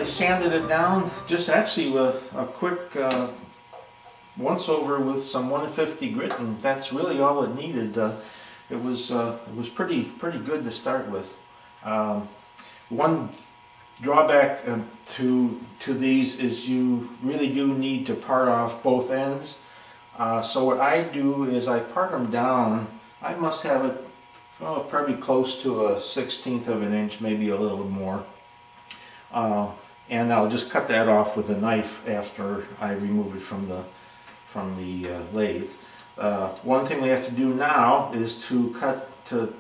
I sanded it down just actually with a quick once over with some 150 grit, and that's really all it needed. It was pretty good to start with. One drawback to these is you really do need to part off both ends. So what I do is I part them down. I must have it probably close to a 1/16 of an inch, maybe a little more. And I'll just cut that off with a knife after I remove it from the lathe. One thing we have to do now is to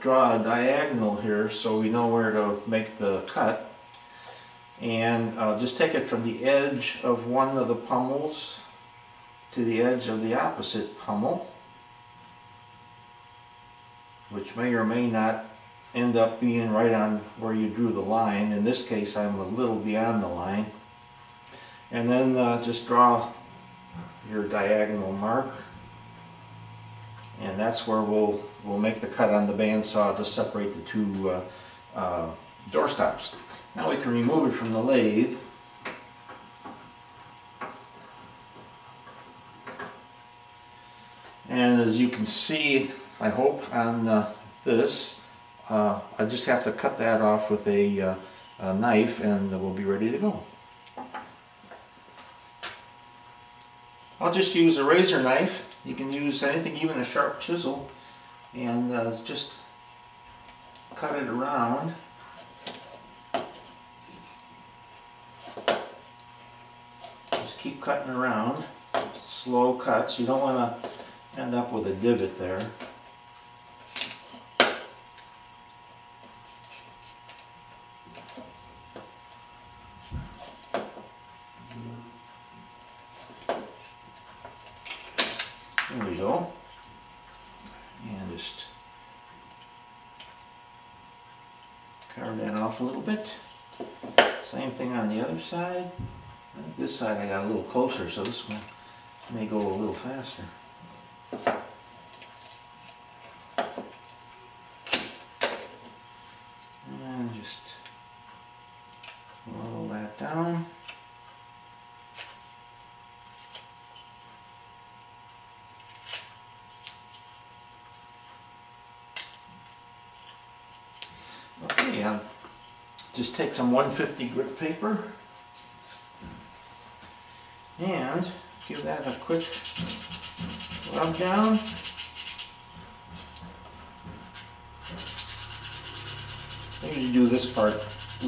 draw a diagonal here so we know where to make the cut. And I'll just take it from the edge of one of the pommels to the edge of the opposite pommel, which may or may not end up being right on where you drew the line. In this case, I'm a little beyond the line. And then just draw your diagonal mark, and that's where we'll make the cut on the bandsaw to separate the two door stops. Now we can remove it from the lathe. And as you can see, I hope on this, I just have to cut that off with a knife, and we'll be ready to go. I'll just use a razor knife. You can use anything, even a sharp chisel, and just cut it around. Just keep cutting around. Slow cuts. You don't want to end up with a divot there. There we go. And just carve that off a little bit. Same thing on the other side. I think this side I got a little closer, so this one may go a little faster. And just level that down. Okay, I'll just take some 150 grit paper and give that a quick rub down. I usually do this part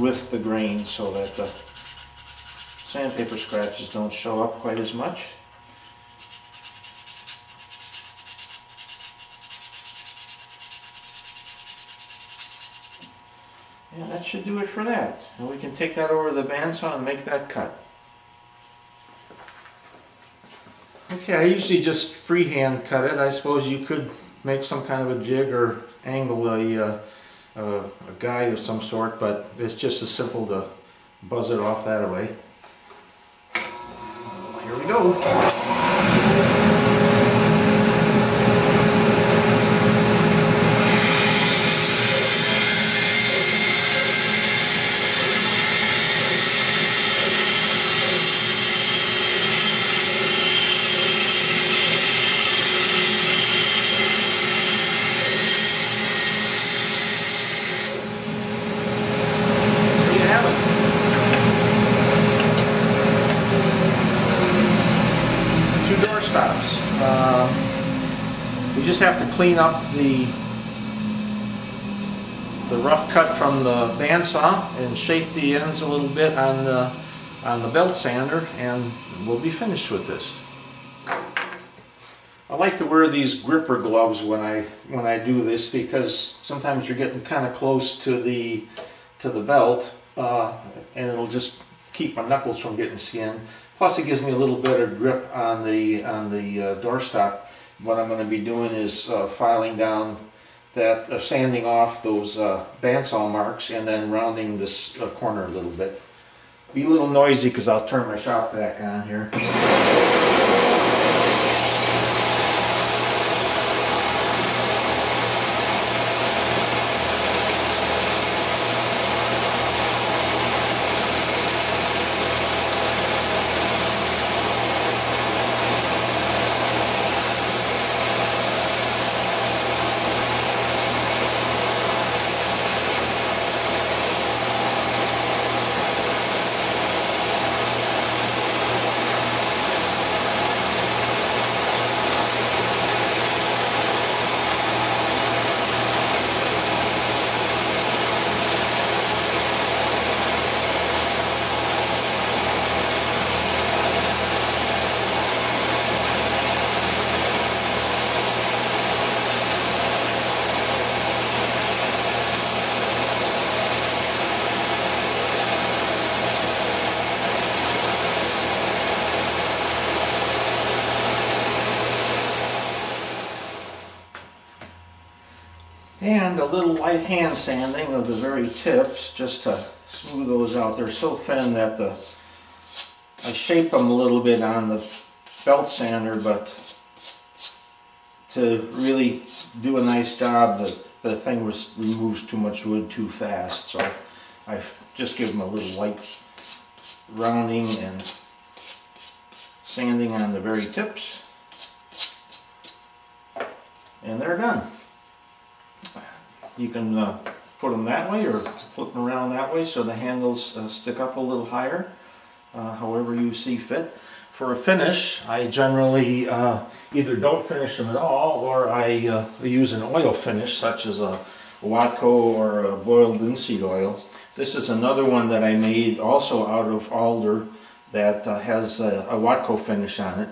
with the grain so that the sandpaper scratches don't show up quite as much. Yeah, that should do it for that. And we can take that over to the bandsaw and make that cut. Okay, I usually just freehand cut it. I suppose you could make some kind of a jig or angle a guide of some sort, but it's just as simple to buzz it off that way. Here we go. Stops. We just have to clean up the rough cut from the bandsaw and shape the ends a little bit on the belt sander, and we'll be finished with this. I like to wear these gripper gloves when I do this, because sometimes you're getting kind of close to the belt, and it'll just keep my knuckles from getting skinned. Plus, it gives me a little better grip on the doorstop. What I'm going to be doing is filing down that, sanding off those bandsaw marks, and then rounding this corner a little bit. Be a little noisy because I'll turn my shop vac on here. And a little light hand sanding of the very tips just to smooth those out. They're so thin that I shape them a little bit on the belt sander, but to really do a nice job, the thing removes too much wood too fast. So I just give them a little light rounding and sanding on the very tips, and they're done. You can put them that way or flip them around that way so the handles stick up a little higher, however you see fit. For a finish, I generally either don't finish them at all, or I use an oil finish such as a Watco or a boiled linseed oil. This is another one that I made also out of alder that has a Watco finish on it,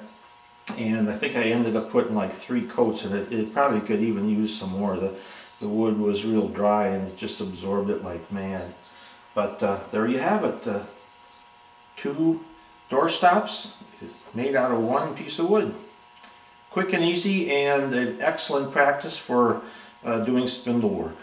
and I think I ended up putting like 3 coats in it. It probably could even use some more. The wood was real dry and it just absorbed it like mad. But there you have it. 2 door stops. It's made out of 1 piece of wood. Quick and easy, and an excellent practice for doing spindle work.